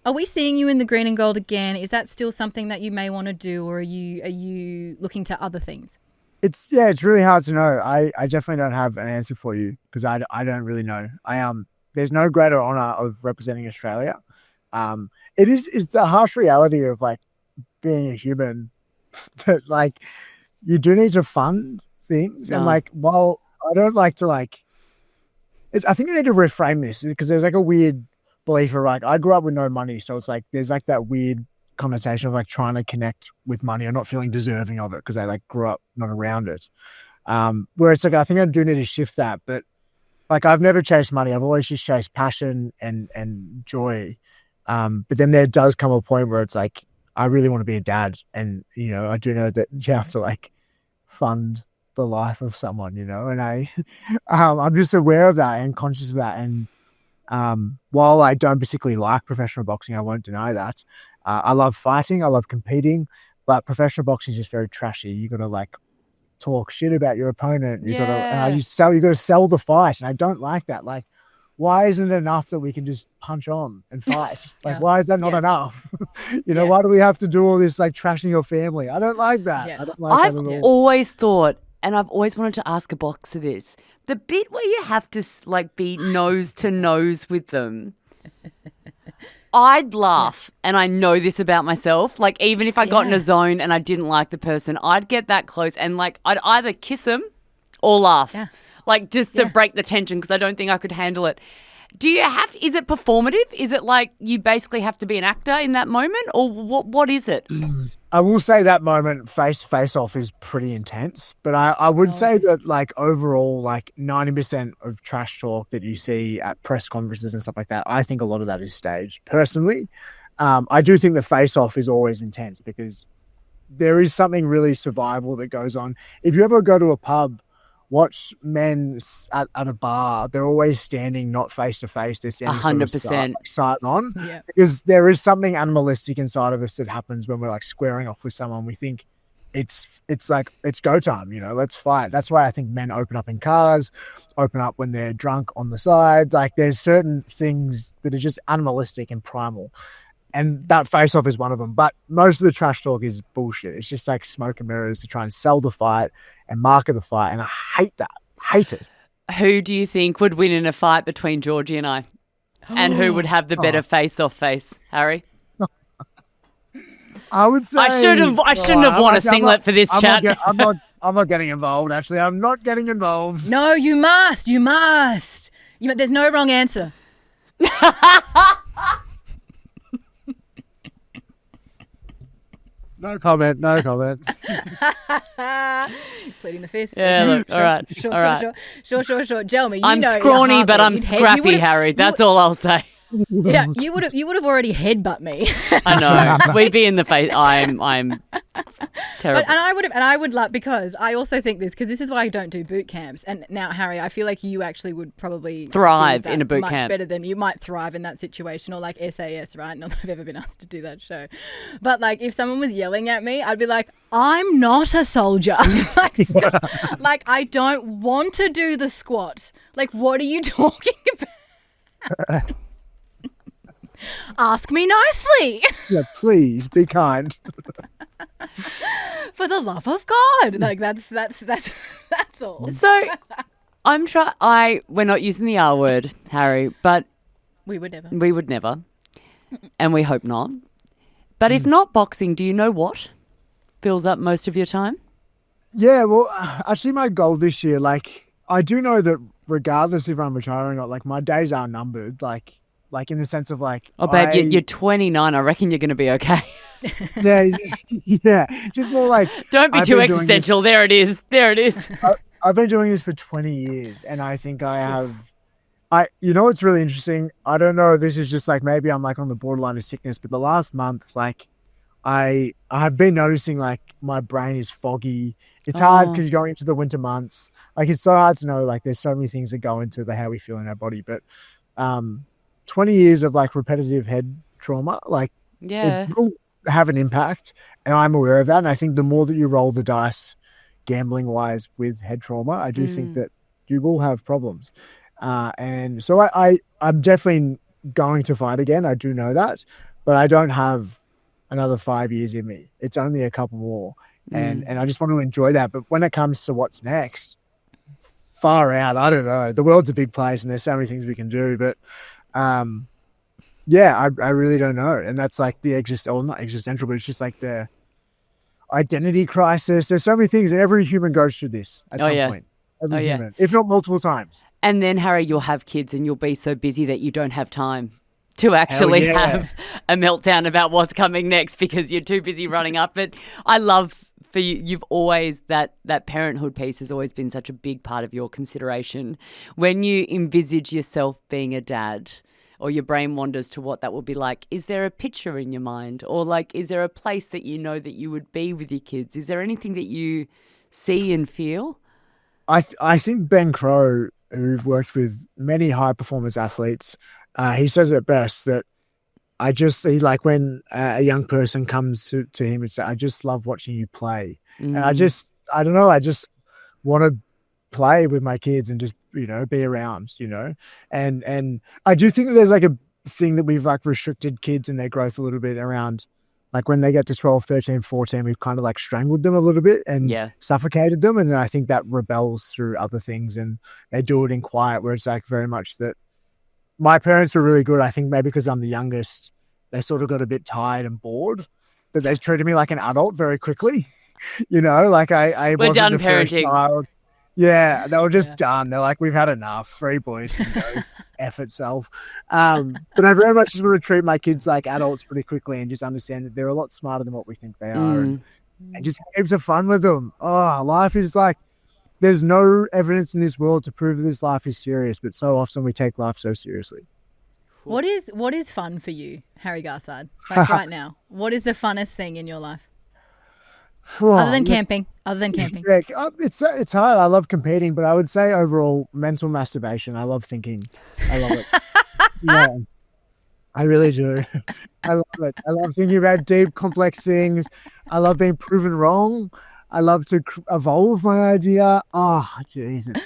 Are we seeing you in the green and gold again? Is that still something that you may want to do, or are you looking to other things? It's really hard to know. I definitely don't have an answer for you because I don't really know. There's no greater honor of representing Australia. It's the harsh reality of like being a human that like you do need to fund things and No. like while I don't like to like I think I need to reframe this because there's like a weird belief of like I grew up with no money, so it's like there's like that weird connotation of like trying to connect with money or not feeling deserving of it because I like grew up not around it. Where it's like I think I do need to shift that, but like I've never chased money. I've always just chased passion and joy. But then there does come a point where it's like I really want to be a dad, and you know I do know that you have to like fund the life of someone, you know, and I'm just aware of that and conscious of that. And while I don't particularly like professional boxing, I won't deny that. I love fighting, I love competing, but professional boxing is just very trashy. You got to like talk shit about your opponent. You got to, and Yeah. you got to sell the fight, and I don't like that. Like, why isn't it enough that we can just punch on and fight? Like, Yeah. why is that not Yeah. enough? You know, Yeah. why do we have to do all this like trashing your family? I don't like that. Yeah. I don't like I've that at all. always thought, and I've always wanted to ask a boxer this, the bit where you have to like be nose to nose with them. I'd laugh, and I know this about myself. Like, even if I got in Yeah. a zone and I didn't like the person, I'd get that close and, like, I'd either kiss them or laugh. Yeah. Like, just to Yeah. break the tension because I don't think I could handle it. Is it performative? Is it like you basically have to be an actor in that moment? Or what is it? I will say that moment face off is pretty intense, but I would say that like overall, like 90% of trash talk that you see at press conferences and stuff like that, I think a lot of that is staged. Personally, I do think the face off is always intense because there is something really survival that goes on. If you ever go to a pub, watch men at a bar, they're always standing not face to face. They're standing sort of 100%. sight on Yeah. because there is something animalistic inside of us that happens when we're like squaring off with someone. We think it's like it's go time, you know, let's fight. That's why I think men open up in cars, open up when they're drunk on the side. Like there's certain things that are just animalistic and primal. And that face off is one of them. But most of the trash talk is bullshit. It's just like smoke and mirrors to try and sell the fight and market the fight. And I hate that. Hate it. Who do you think would win in a fight between Georgie and I? And who would have the better face-off face, Harry? I would say I shouldn't have worn a singlet for this chat. I'm not getting involved, actually. I'm not getting involved. No, you must. You must. There's no wrong answer. No comment. No comment. Pleading the fifth. Yeah, look, all right. Sure, all right. sure. Jelmy, I'm your scrawny, heart but I'm rate. scrappy, Harry. That's all I'll say. Yeah, you would have already headbutt me. I know. We'd be in the face. I'm terrible. And I would love, because I also think because this is why I don't do boot camps. And now, Harry, I feel like you actually would probably Thrive do that in a boot much camp. better than you might thrive in that situation, or like SAS, right? Not that I've ever been asked to do that show, but like if someone was yelling at me, I'd be like, I'm not a soldier. Like, like I don't want to do the squat. Like, what are you talking about? Ask me nicely. Yeah, please be kind. For the love of God. Like that's all. So we're not using the R word, Harry, but We would never. we would never. And we hope not. But if not boxing, do you know what fills up most of your time? Yeah, well, actually, my goal this year, like, I do know that regardless if I'm retiring or not, like, my days are numbered. Like in the sense of like, Oh, babe, you're 29. I reckon you're going to be okay. yeah, just more like. Don't be I've too been doing existential. There it is. There it is. I've been doing this for 20 years, and I think I have. You know what's really interesting? I don't know if this is just like maybe I'm like on the borderline of sickness, but the last month, like, I have been noticing like my brain is foggy. It's hard because you're going into the winter months. Like it's so hard to know. Like there's so many things that go into how we feel in our body, but 20 years of like repetitive head trauma, like Yeah. it will have an impact, and I'm aware of that. And I think the more that you roll the dice gambling wise with head trauma, I do think that you will have problems. And so I'm definitely going to fight again. I do know that, but I don't have another 5 years in me. It's only a couple more. And I just want to enjoy that. But when it comes to what's next, far out, I don't know. The world's a big place and there's so many things we can do. But yeah, I really don't know. And that's like the not existential, but it's just like the identity crisis. There's so many things, and every human goes through this at some point. Every human, if not multiple times. And then, Harry, you'll have kids and you'll be so busy that you don't have time to actually have a meltdown about what's coming next because you're too busy running up. But I love for you, you've always, that parenthood piece has always been such a big part of your consideration. When you envisage yourself being a dad, or your brain wanders to what that will be like, is there a picture in your mind? Or like, is there a place that you know that you would be with your kids? Is there anything that you see and feel? I think Ben Crow, who worked with many high performance athletes, he says it best that when a young person comes to him and says, I just love watching you play. And I don't know, I just want to play with my kids and just, be around, and I do think that there's like a thing that we've like restricted kids and their growth a little bit around, like when they get to 12, 13, 14, we've kind of like strangled them a little bit and suffocated them. And then I think that rebels through other things and they do it in quiet, where it's like very much that my parents were really good. I think maybe because I'm the youngest, they sort of got a bit tired and bored that they treated me like an adult very quickly. Like I We're wasn't done the first parenting. child. Yeah, they were just done. They're like, we've had enough. 3 boys can go F itself. But I very much just want to treat my kids like adults pretty quickly and just understand that they're a lot smarter than what we think they are. And just have heaps of fun with them. Oh, life is like, there's no evidence in this world to prove this life is serious, but so often we take life so seriously. What is fun for you, Harry Garside? Like right now, what is the funnest thing in your life? Other than camping. Yeah, it's hard. I love competing, but I would say overall mental masturbation. I love thinking. I love it. Yeah, I really do. I love it. I love thinking about deep, complex things. I love being proven wrong. I love to evolve my idea. Oh, Jesus.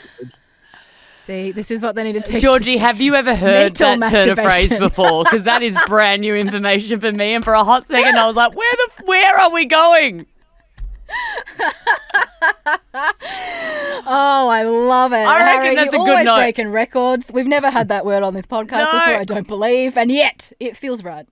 See, this is what they need to teach. Georgie, have you ever heard that turn of phrase before? Because that is brand new information for me. And for a hot second, I was like, where are we going? Oh, I love it. I reckon Harry, that's a you're good always note. breaking records. We've never had that word on this podcast before, I don't believe. And yet, it feels right.